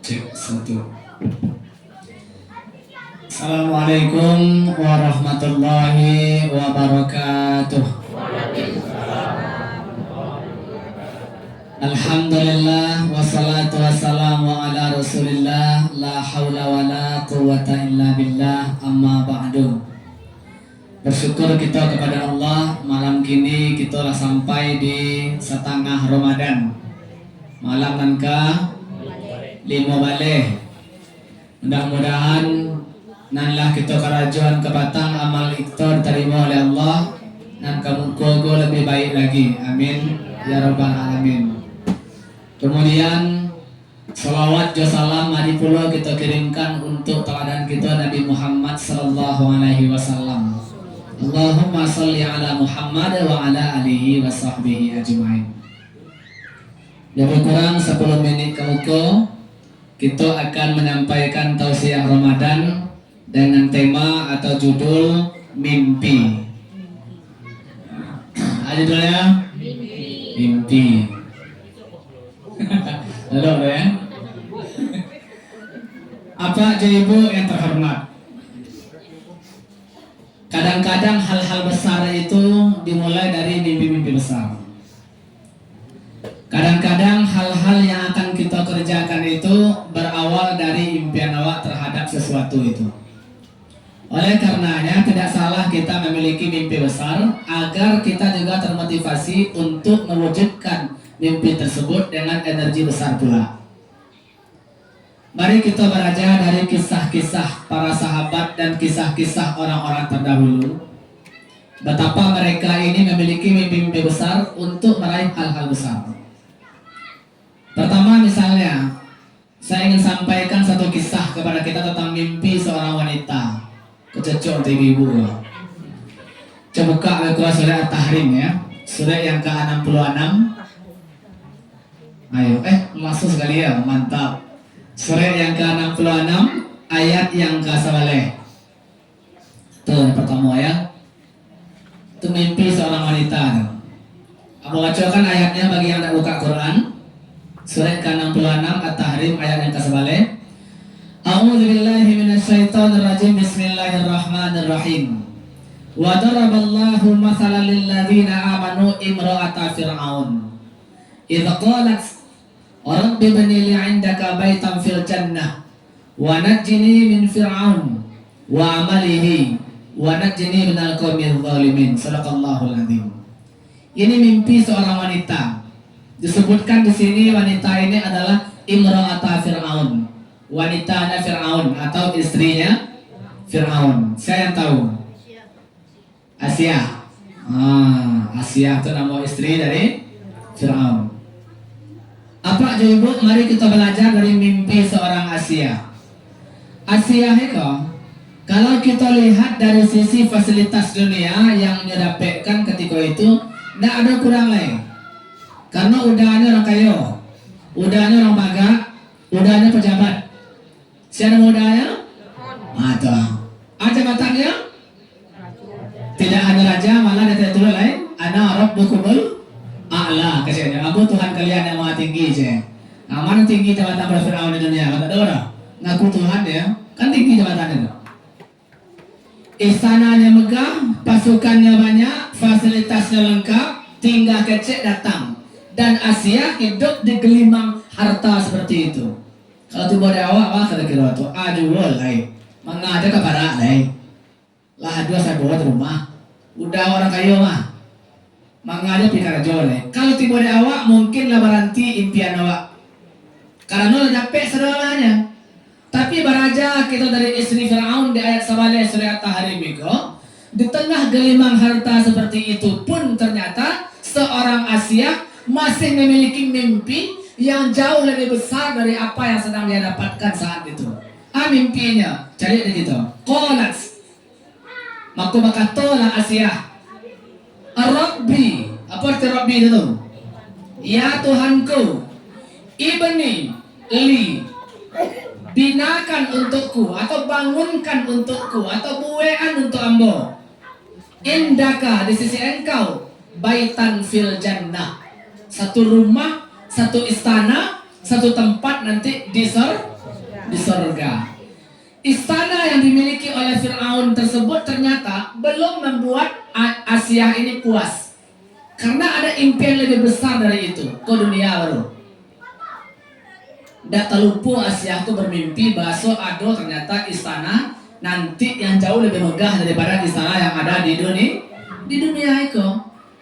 Cek satu. Assalamualaikum warahmatullahi wabarakatuh. Alhamdulillah wassalatu wassalamu ala rasulillah. La hawla wa la quwwata illa billah. Amma ba'du. Bersyukur kita kepada Allah, malam kini kita telah sampai di setengah Ramadan. Malam nangka 5 balik. Mudah-mudahan nanlah kita kerajuan kebatang amal kita diterima oleh Allah dan kemudian lebih baik lagi. Amin ya rabbal alamin. Kemudian salawat dan salam mari pula kita kirimkan untuk teladan kita Nabi Muhammad sallallahu alaihi wasallam. Allahumma shalli ala Muhammad wa ala alihi wa sahbihi ajmain. Lebih kurang 10 menit kemudian kita akan menyampaikan tausiah Ramadan dengan tema atau judul mimpi. Ada judulnya? Mimpi. Halo ya. Apa ibu yang terhormat? Kadang-kadang hal-hal besar itu dimulai dari mimpi-mimpi besar. Kadang-kadang hal-hal yang akan kita kerjakan itu berawal dari impian awak terhadap sesuatu itu. Oleh karenanya tidak salah kita memiliki mimpi besar agar kita juga termotivasi untuk mewujudkan mimpi tersebut dengan energi besar pula. Mari kita belajar dari kisah-kisah para sahabat dan kisah-kisah orang-orang terdahulu. Betapa mereka ini memiliki mimpi-mimpi besar untuk meraih hal-hal besar. Pertama misalnya, saya ingin sampaikan satu kisah kepada kita tentang mimpi seorang wanita. Kececok untuk ibu. Coba buka Al-Quran surah At-Tahrim ya. Surah yang ke-66. Ayo, langsung sekali ya, mantap. Surah yang ke-66 ayat yang ke-11. Tuh yang pertama ya. Itu mimpi seorang wanita. Aku bacakan ayatnya bagi yang tidak buka Quran. Surah ke-66 At-Tahrim ayat yang ke-11. A'udzu billahi minasyaitonir rajim. Bismillahirrahmanirrahim. Wa daraballahu mathalan lil ladzina amanu imra'ata fir'aun. Idz qalat rabbi ibni li 'indaka baitan fil jannah wa najjini min fir'aun wa 'amalihi wa najjini minal qaumidz zalimin. Shadaqallahul azim. Ini mimpi seorang wanita. Disebutkan di sini wanita ini adalah imra'ata Fir'aun, wanitanya Fir'aun atau istrinya Fir'aun. Saya yang tahu. Asia. Asia itu nama istri dari Fir'aun. Apa ibu? Mari kita belajar dari mimpi seorang Asia. Asia itu, kalau kita lihat dari sisi fasilitas dunia yang didapatkan ketika itu, tidak ada kurang lain. Karena udahnya orang kaya, udahnya orang baga, udahnya pejabat. Siapa udahnya? Ada. Jabatannya? Tidak hanya raja, malah ada tulis lain. Ana rabbukumul a'la. Kasihnya, aku Tuhan kalian yang maha tinggi je. Nah, mana tinggi jabatan pada Fir'aun di dunia? Kata ada orang ngaku Tuhan dia, kan tinggi jabatannya. Istananya megah, pasukannya banyak, fasilitasnya lengkap, tinggal kecek datang. Dan Asia hidup di gelimang harta seperti itu. Kalau tu boleh awak kira-kira tu aduh lai. Mengada ke para lai. Lah dua saya bawa rumah. Udah orang kaya mah. Mengada pikir lai. Kalau tu boleh awak mungkin lah baranti impian awak. Karena capek segalanya. Tapi baraja kita dari istri Fir'aun di ayat 11 surah At-Tahrim itu, di tengah gelimang harta seperti itu pun ternyata seorang Asia masih memiliki mimpi yang jauh lebih besar dari apa yang sedang dia dapatkan saat itu. Mimpinya, cari di situ. Qalat, maka tola Asia. Rabbi, apa arti Rabbi itu? Ya Tuhanku, ibni li, binakan untukku atau bangunkan untukku atau buean untuk ambo. Indaka di sisi engkau, baitan fil jannah. Satu rumah, satu istana, satu tempat nanti di di surga. Istana yang dimiliki oleh Fir'aun tersebut ternyata belum membuat Asia ini puas. Karena ada impian lebih besar dari itu, ke dunia baru. Tidak terlupa Asia itu bermimpi bahwa ada ternyata istana nanti yang jauh lebih megah daripada istana yang ada di dunia itu.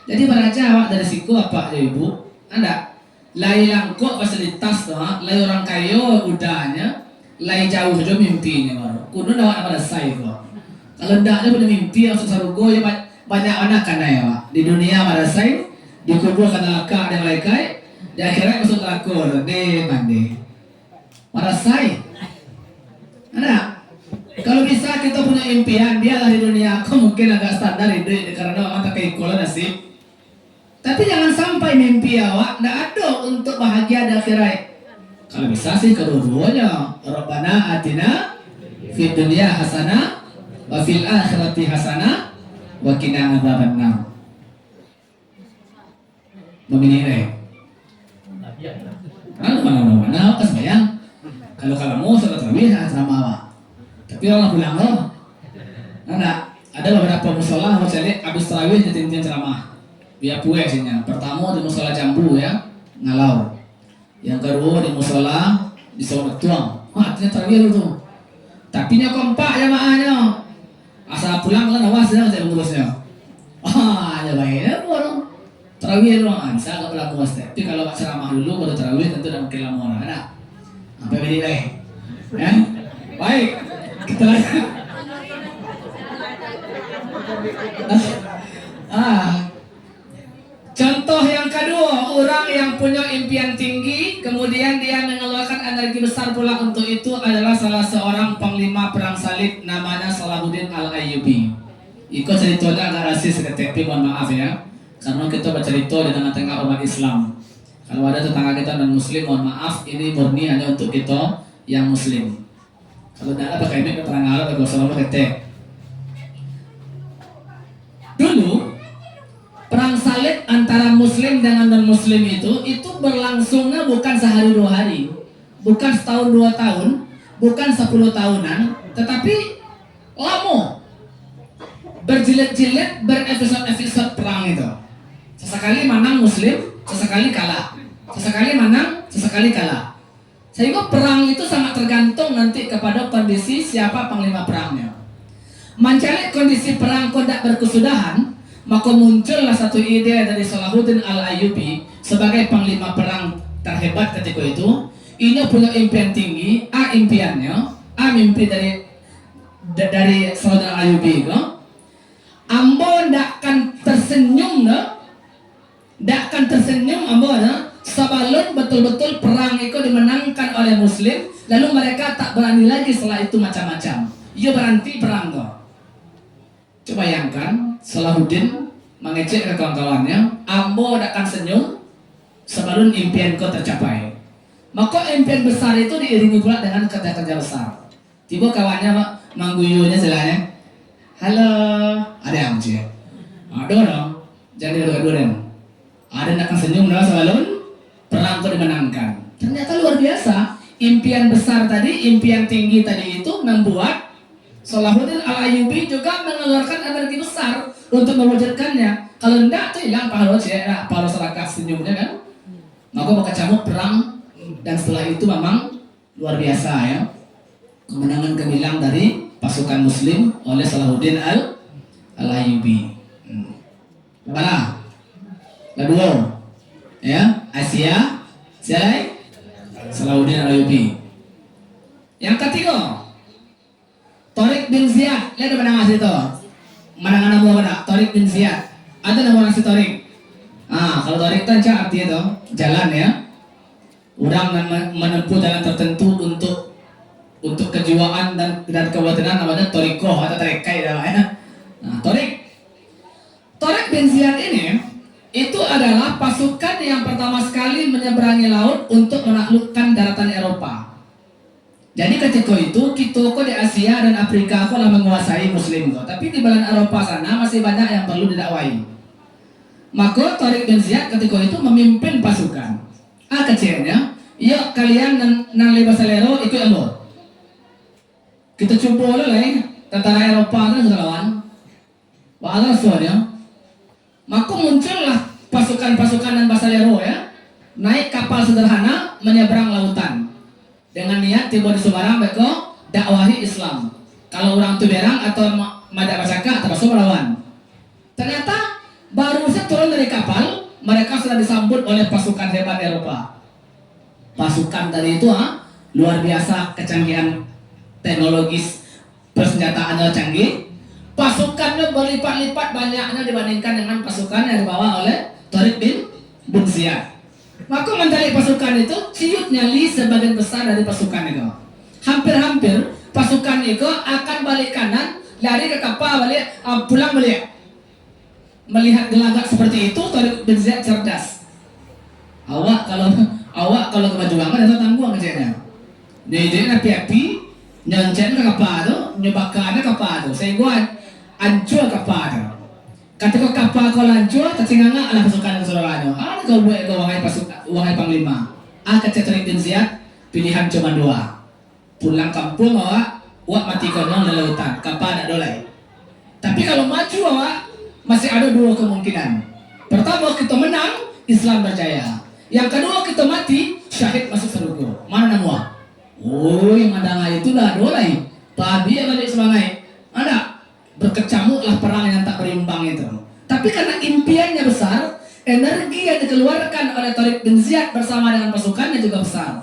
Jadi para Jawa dari siku apa ya ibu? Anda lai langkok fasilitas tuh, lai orang kaya udahnya, lai jauh aja mimpinya baru. Kuno nawak pada saya kok. Kalau ndaknya pada mimpi langsung sarugo ya banyak anak kan ya Pak. Di dunia pada saya dikubur karena laka dan malaikat, di akhirat masuk neraka deh mandi. Pada saya, ada. Kalau bisa kita punya impian, biarlah di dunia aku mungkin agak standar itu karena memang tak keikulan nasib. Tapi jangan sampai mimpi awak tidak ada untuk bahagia di akhirat. Kalau bisa sih kedua-duanya. Rabbana atina fid dunya hasanah wa fil akhirati hasanah wa qina adzabannar. Begini Kalau mana kas bayang. Kalau mau salat tarawih sama awak. Tapi orang pulang loh. Ada beberapa musola macam habis tarawih nyetin ceramah. Dia puas sihnya. Pertama di musola Jambu ya, Ngalau. Yang kedua di musola di Sawat Tuang. Wah, ternyata tarawih itu. Tapi nya kompak jamaahnya. Asal pulang kan awas ya saya mengurusnya. Ya baiknya orang tarawih doang bisa enggak berlaku mas. Tapi kalau ceramah dulu baru tarawih tentu dalam kelam orang ada. Apa beda deh? Ya. Baik. Kita lanjut. Contoh yang kedua, orang yang punya impian tinggi, kemudian dia mengeluarkan energi besar pula untuk itu adalah salah seorang panglima perang salib namanya Salahuddin Al-Ayyubi. Ikut ceritanya agak rasis tapi mohon maaf ya, karena kita bercerita di tengah-tengah umat Islam. Kalau ada tetangga kita non Muslim, mohon maaf, ini murni hanya untuk kita yang Muslim. Kalau tidak ada pakai ini keterangan Arab, kalau ketek. Dulu perang salib antara Muslim dengan non Muslim itu berlangsungnya bukan sehari dua hari, bukan setahun 2 tahun, bukan 10 tahunan, tetapi lama, berjilid-jilid, berepisode-episode perang itu. Sesekali menang Muslim, sesekali kalah, sesekali menang, sesekali kalah. Sehingga perang itu sangat tergantung nanti kepada kondisi siapa panglima perangnya. Mencari kondisi perang tidak berkesudahan, maka muncullah satu ide dari Salahuddin Al-Ayyubi sebagai panglima perang terhebat ketika itu. Ini punya impian tinggi, impiannya, mimpi dari Salahuddin Al-Ayyubi itu. Ambo ndak akan tersenyum, ambo sebelum betul-betul perang itu dimenangkan oleh Muslim, lalu mereka tak berani lagi setelah itu macam-macam. Ia berhenti perang tuh. Coba bayangkan, Salahuddin mengecek ke kawan-kawannya, ambo akan senyum sebelum impian kau tercapai. Maka impian besar itu diiringi pula dengan kerja-kerja besar. Tiba kawannya mangguyunya selanya, halo, ada yang cek, ada dong, jadi dua-dua ada yang akan senyum dah sebelum perang kau dimenangkan. Ternyata luar biasa, impian besar tadi, impian tinggi tadi itu membuat Salahuddin Al-Ayyubi juga mengeluarkan energi besar untuk mewujudkannya. Kalau enggak tuh hilang pahala serakah senyumnya kan. Maka berkecamuk perang dan setelah itu memang luar biasa ya. Kemenangan gemilang dari pasukan Muslim oleh Salahuddin Al-Ayyubi. Mana? Kedua, ya Asia, siapa? Salahuddin Al-Ayyubi. Yang ketiga, Tariq bin Ziyad, lihat ada mana ngasih itu? Mana nama mana? Tariq bin Ziyad. Ada nama ngasih Tariq. Kalau Tariq itu artinya itu jalan ya. Orang menempuh jalan tertentu untuk kejiwaan dan kewatanan namanya Tariqoh atau Tariqai namanya. Tariq bin Ziyad ini itu adalah pasukan yang pertama sekali menyeberangi laut untuk menaklukkan daratan Eropa. Jadi ketika itu kita kok di Asia dan Afrika kok lah menguasai Muslim kok, tapi di belahan Eropa sana masih banyak yang perlu didakwai. Maka Tariq bin Ziyad ketika itu memimpin pasukan. Kecilnya, yuk kalian nang lebasalero ikut ambo. Kita coba lah tentara Eropa itu lawan. Wala soalnya. Maka muncullah pasukan-pasukan dan basalero ya, naik kapal sederhana menyeberang lautan dengan niat tiba di Semarang beko dakwahi Islam. Kalau orang Tuberang atau Madak Basaka termasuk melawan. Ternyata baru saja turun dari kapal, mereka sudah disambut oleh pasukan hebat Eropa. Pasukan dari itu luar biasa kecanggihan teknologis persenjataannya canggih. Pasukannya berlipat-lipat banyaknya dibandingkan dengan pasukan yang dibawa oleh Tariq bin Ziyad. Maka menteri pasukan itu ciut nyali sebagian besar dari pasukan itu. Hampir-hampir pasukan itu akan balik kanan, lari ke kapal balik, pulang balik. Melihat gelagat seperti itu, Tariq bin Ziyad cerdas. Awak kalau kemajuan itu tanggung aja. Dia api-api, nyoncen ke kapal itu, nyebakannya kapal itu. Saya buat ancur kapal itu. Ketika kapal kau lancur, tercinganga adalah pasukan keseluruhannya. Kau buat kau wahai panglima. Kata Tariq bin Ziyad, pilihan cuma dua. Pulang kampung awak mati konyol di lautan. Kapal tak dolai. Tapi kalau maju awak masih ada dua kemungkinan. Pertama kita menang, Islam berjaya. Yang kedua kita mati, syahid masuk surga. Mana nama? Oh, yang ada itu dah dolai. Tadi yang balik semangat. Ada. Berkecamuklah perang yang tak berimbang itu. Tapi karena impiannya besar, energi yang dikeluarkan oleh Tariq bin Ziyad bersama dengan pasukannya juga besar.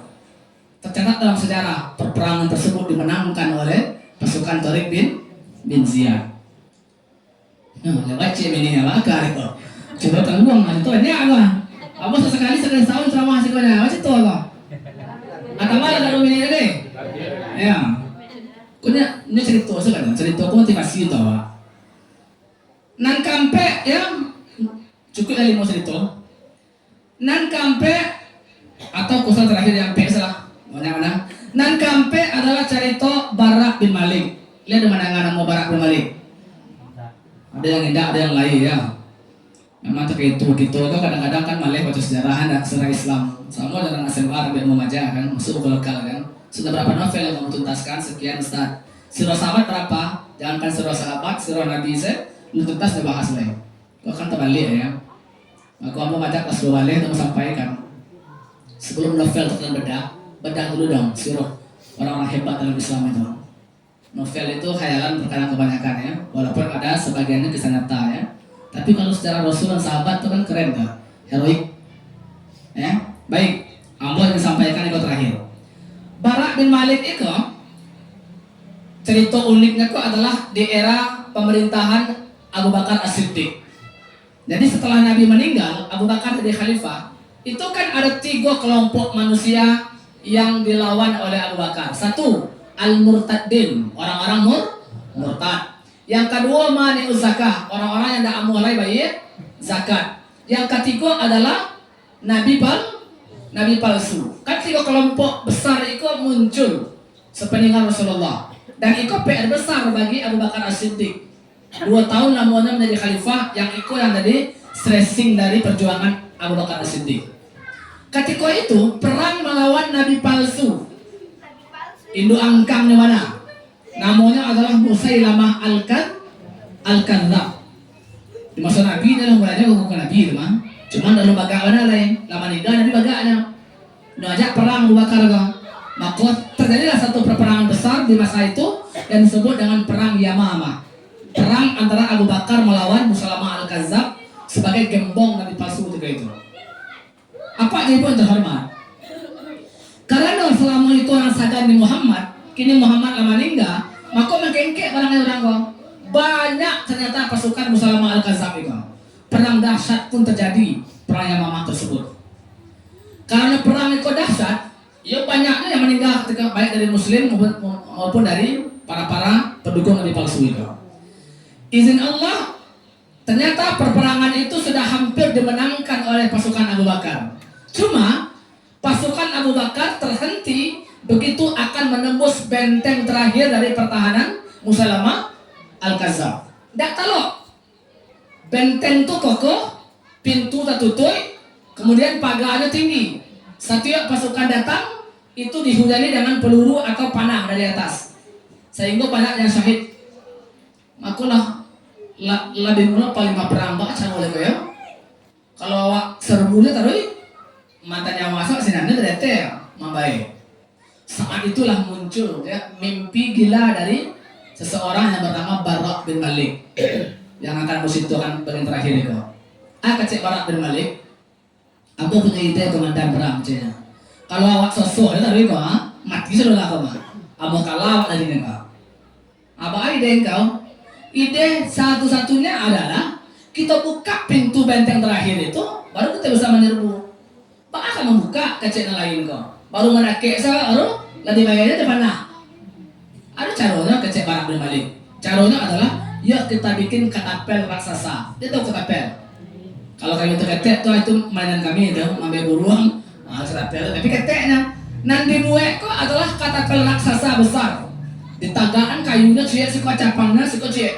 Tercatat dalam sejarah perperangan tersebut dimenangkan oleh pasukan Tariq bin Ziyad. Lewat ini ya bakar itu. Coba tanggung itu ini apa? Apa sekali tahun ceramah sebenarnya macam itu apa? Atau malah kalau ini deh. Ya. Ini cerita sekarang, cerita motivasi itu Pak. Nan kampe ya cukup dari mau cerita. Nan kampe atau kusal terakhir yang P salah. Mana? Nan kampe adalah cerita Barak bin Malik. Lihat di mana nama Barak bin Malik. Ada yang indah, ada yang lain ya. Memang terkait itu gitu kadang-kadang kan Malik baca sejarah ada sejarah Islam. Sama dengan SMA Rabi Muhammadiyah kan, masuk ke lokal kan. Sudah berapa novel yang kamu tuntaskan? Sekian Ustaz. Sirah sahabat berapa? Jangankan sirah sahabat, sirah Nabi saya tuntas dibahas lagi. Kau akan terbalik ya. Aku mau ngajak kelas 2 balik untuk sampaikan. Sebelum novel terkenal bedah dulu dong sirah orang-orang hebat dalam Islam itu. Novel itu khayalan terkadang kebanyakan ya, walaupun ada sebagiannya kisah nyata ya. Tapi kalau secara Rasul dan sahabat itu kan keren kan, heroik. Ya, baik. Ambo yang disampaikan itu terakhir. Barak bin Malik itu cerita uniknya kok adalah di era pemerintahan Abu Bakar As-Siddiq. Jadi setelah Nabi meninggal, Abu Bakar jadi khalifah. Itu kan ada 3 kelompok manusia yang dilawan oleh Abu Bakar. 1, al-murtaddin, orang-orang murtad. Yang kedua, mani'uz zakah, orang-orang yang tidak mulai bayar zakat. Yang ketiga adalah nabi palsu. Kan 3 kelompok besar itu muncul sepeninggal Rasulullah. Dan itu PR besar bagi Abu Bakar As-Siddiq. 2 tahun lamanya menjadi khalifah, yang itu yang jadi stressing dari perjuangan Abu Bakar As-Siddiq. Ketika itu perang melawan nabi palsu. Induk angkangnya mana? Namanya adalah Musailamah Al-Kadzdzab. Di masa Nabi dalam mulanya bukan Nabi itu mah. Cuma dalam bagaimana lain, lama nikah Nabi bagainya. Ngajak perang Abu Bakar kan. Maka terjadilah satu peperangan besar di masa itu yang disebut dengan perang Yamamah. Perang antara Abu Bakar melawan Musailamah Al-Kadzdzab sebagai gembong nabi palsu ketika itu. Apa jadi pun terhormat? Karena selama itu orang sadar di Muhammad, kini Muhammad lama meninggal, maka mengkengkek barangnya orang kau. Banyak ternyata pasukan Musailamah Al-Kadzdzab itu. Perang dahsyat pun terjadi perang Yamamah tersebut. Karena perang itu dahsyat, ya banyaknya yang meninggal ketika baik dari Muslim maupun dari para pendukung nabi palsu itu. Izin Allah, ternyata perperangan itu sudah hampir dimenangkan oleh pasukan Abu Bakar. Cuma pasukan Abu Bakar terhenti begitu akan menembus benteng terakhir dari pertahanan Musailamah Al-Kadzdzab. Tidak tahu, benteng itu kokoh, pintu tertutup, kemudian pagarnya tinggi. Setiap pasukan datang itu dihujani dengan peluru atau panah dari atas. sehingga banyak yang syahid. Makulah lebih mula paling perang baca boleh kaya. Kalau awak serbunya taruh matanya masuk sinannya terete mambai. Saat itulah muncul ya, mimpi gila dari seseorang yang bernama Barak bin Malik yang akan musitukan bagian terakhir itu. Kecik Barak bin Malik, aku punya ide komandan perang cina. Kalau awak sosok ya taruh kau mati sudah lah kau mah. Amo kalah dari negara. Apa ide engkau? Ide satu-satunya adalah kita buka pintu benteng terakhir itu, baru kita bisa menyerbu. Pak akan membuka kecil lain kok. Baru menakik baru lagi bayarnya depan nah. Ada caranya kecil Barak bin Malik. Caranya adalah, yuk kita bikin katapel raksasa. Dia tahu katapel. Kalau kami itu ketek itu mainan kami itu, ambil buruang, katapel. Tapi keteknya nanti buek kok adalah katapel raksasa besar. Di tagaan kayunya cie, si capangnya si cie.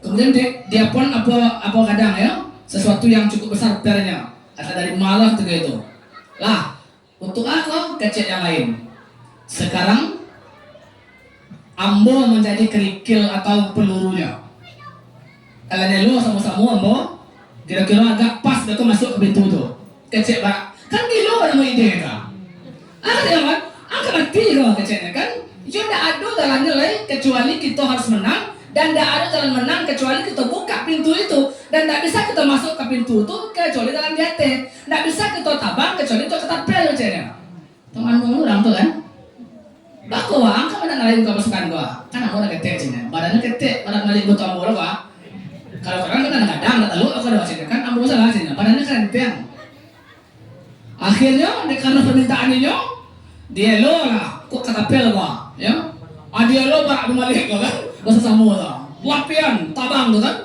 Kemudian dia pun apa kadang ya, sesuatu yang cukup besar pernya. Ada dari malah itu. Lah, untuk aku kecil yang lain. Sekarang ambo menjadi kerikil atau pelurunya. Kalian lu sama-sama ambo, kira-kira agak pas betul masuk ke pintu itu. Kecil Barak, kan gilo ada mau ide kan? Ada kan? Angkat mati kau kecilnya kan? Jadi ada jalannya lain kecuali kita harus menang. Dan tidak ada jalan menang kecuali kita buka pintu itu. Dan tidak bisa kita masuk ke pintu itu kecuali dalam diate. Tidak bisa kita tabang kecuali itu ketapel aja. Teman-teman orang tuh kan. Baku wah, angka mana ngalahin kau pasukan gua. Kan aku udah ketek cina. Badannya ketek, badan ngalahin butuh ambo lo gua. Kalau orang kan kadang nggak tahu aku ada cina kan ambo salah cina. Badannya keren piang. Akhirnya karena permintaan ini dia lo lah, kok ketapel gua, ya. Dia lo Barak bin Malik kan. Bahasa Samoa lah, lapian, tabang tuh kan,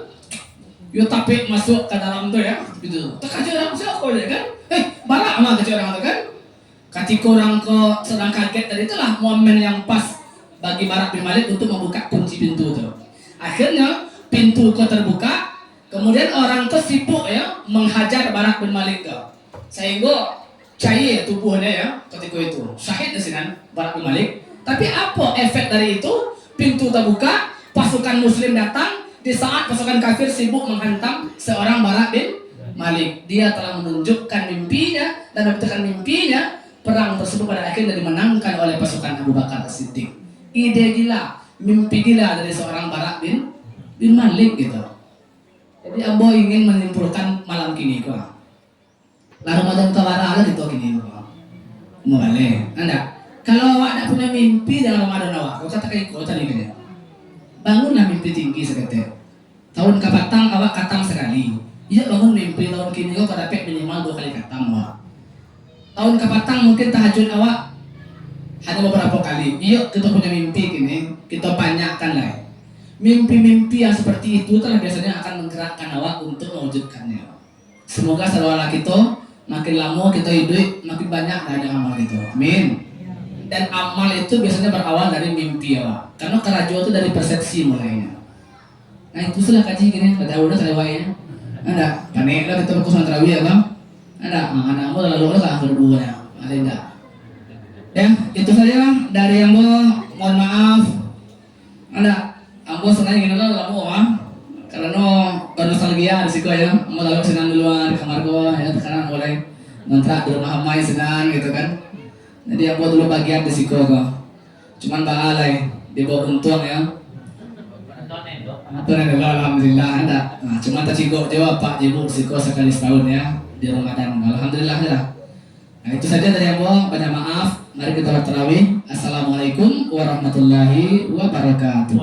yo tapi masuk ke dalam tuh ya, gitu. Terkajut orang siapa kau dia kan? Barak mah kecil orang tuh kan? Ketika orang sedang kaget tadi itulah momen yang pas bagi Barak bin Malik untuk membuka kunci pintu itu. Akhirnya pintu itu terbuka, kemudian orang itu sibuk ya menghajar Barak bin Malik ke, sehingga cair tubuhnya ya ketika itu. Syahid di sini Barak bin Malik. Tapi apa efek dari itu? Pintu terbuka, pasukan muslim datang di saat pasukan kafir sibuk menghantam seorang Barak bin Malik. Dia telah menunjukkan mimpinya dan menunjukkan mimpinya, perang tersebut pada akhirnya dimenangkan oleh pasukan Abu Bakar As-Siddiq. Ide gila, mimpi gila dari seorang Barak bin Malik gitu. Jadi Ambo ingin menyimpulkan malam kini kok. Lalu Ramadan tawara ada gitu gini kok. Mulai, Anda kalau awak tak punya mimpi dalam Ramadan awak, kau katakan ikut tadi kan ya. Bangunlah mimpi tinggi seketik. Tahun kapatang awak katang sekali. Iya bangun mimpi tahun kini kau dapat minimal 2 kali katang awak. Tahun kapatang mungkin tahajud awak hanya beberapa kali. Iya kita punya mimpi kini, kita banyakkan lah. Mimpi-mimpi yang seperti itu telah biasanya akan menggerakkan awak untuk mewujudkannya. Semoga selalu kita makin lama kita hidup makin banyak ada amal itu. Amin. Dan amal itu biasanya berawal dari mimpi ya, karena kerajo itu dari persepsi mulainya. Nah itu sudah kaji gini, ada udah selewainya. Ada, panik lah kita berkusan terawih ya bang. Ada, anak-anakmu lalu lah kan berdua ya, ada enggak? Ya itu saja dari yang mohon maaf. Ada, ambo senang gini lah lalu karena nostalgia di situ ya, mau lalu senang duluan di kamar gua ya, karena mulai ngontrak di rumah Hamai senang gitu kan. Jadi aku dulu bagian di situ kok. Cuman balai di bawah untung ya. Apa nih alhamdulillah ada. Nah, cuma tadi kok jawab Pak Ibu siko sekali setahun ya di Ramadan. Alhamdulillah ya. Nah, itu saja dari aku. Banyak maaf. Mari kita tarawih. Assalamualaikum warahmatullahi wabarakatuh.